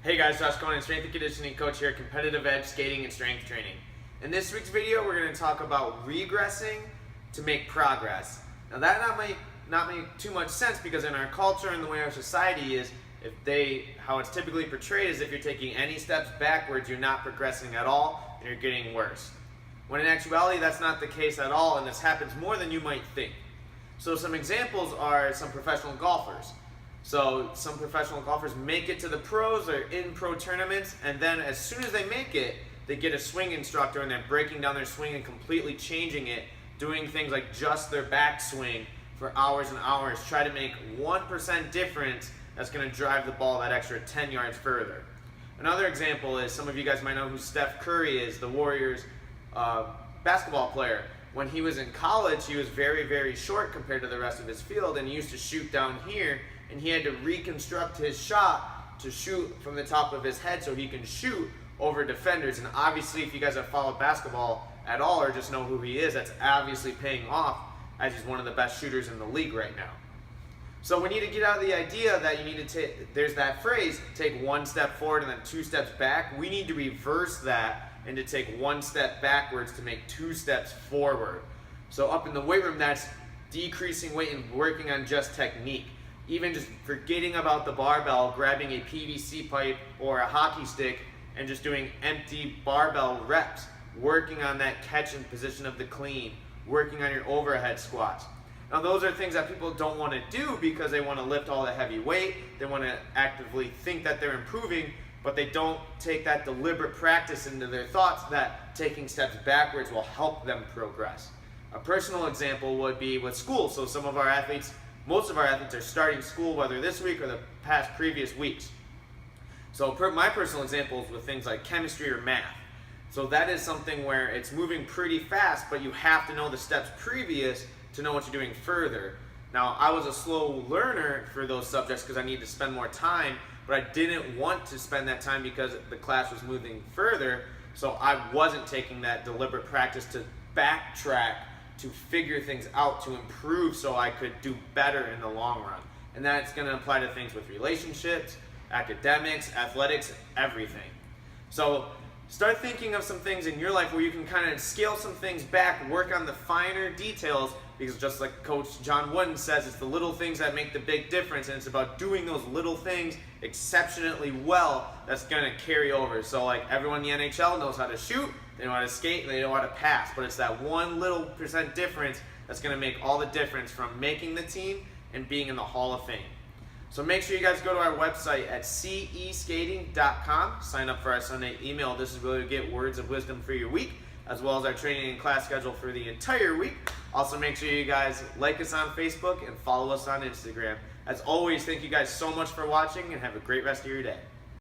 Hey guys, Josh Cohen, strength and conditioning coach here at Competitive Edge Skating and Strength Training. In this week's video, we're going to talk about regressing to make progress. Now that might not make too much sense because in our culture and the way our society is, how it's typically portrayed is if you're taking any steps backwards, you're not progressing at all and you're getting worse. When in actuality, that's not the case at all, and this happens more than you might think. So some examples are some professional golfers. So some professional golfers make it to the pros or in pro tournaments, and then as soon as they make it, they get a swing instructor and they're breaking down their swing and completely changing it, doing things like just their backswing for hours and hours, try to make 1% difference that's going to drive the ball that extra 10 yards further. Another example is, some of you guys might know who Steph Curry is, the Warriors basketball player. When he was in college, he was very, very short compared to the rest of his field, and he used to shoot down here, and he had to reconstruct his shot to shoot from the top of his head so he can shoot over defenders. And obviously, if you guys have followed basketball at all or just know who he is, that's obviously paying off as he's one of the best shooters in the league right now. So we need to get out of the idea that you need to take, there's that phrase, take one step forward and then 2 steps back. We need to reverse that and to take 1 step backwards to make 2 steps forward. So up in the weight room, that's decreasing weight and working on just technique. Even just forgetting about the barbell, grabbing a PVC pipe or a hockey stick and just doing empty barbell reps, working on that catch and position of the clean, working on your overhead squats. Now those are things that people don't want to do because they want to lift all the heavy weight, they want to actively think that they're improving, but they don't take that deliberate practice into their thoughts that taking steps backwards will help them progress. A personal example would be with school. So some of our athletes, most of our athletes are starting school whether this week or the past previous weeks. So my personal example is with things like chemistry or math. So that is something where it's moving pretty fast, but you have to know the steps previous to know what you're doing further. Now, I was a slow learner for those subjects because I needed to spend more time, but I didn't want to spend that time because the class was moving further, so I wasn't taking that deliberate practice to backtrack, to figure things out, to improve so I could do better in the long run. And that's going to apply to things with relationships, academics, athletics, everything. So start thinking of some things in your life where you can kind of scale some things back, work on the finer details, because just like Coach John Wooden says, it's the little things that make the big difference, and it's about doing those little things exceptionally well that's going to carry over. So like everyone in the NHL knows how to shoot, they know how to skate, and they know how to pass, but it's that 1 little % difference that's going to make all the difference from making the team and being in the Hall of Fame. So make sure you guys go to our website at ceskating.com, sign up for our Sunday email. This is where you get words of wisdom for your week, as well as our training and class schedule for the entire week. Also make sure you guys like us on Facebook and follow us on Instagram. As always, thank you guys so much for watching and have a great rest of your day.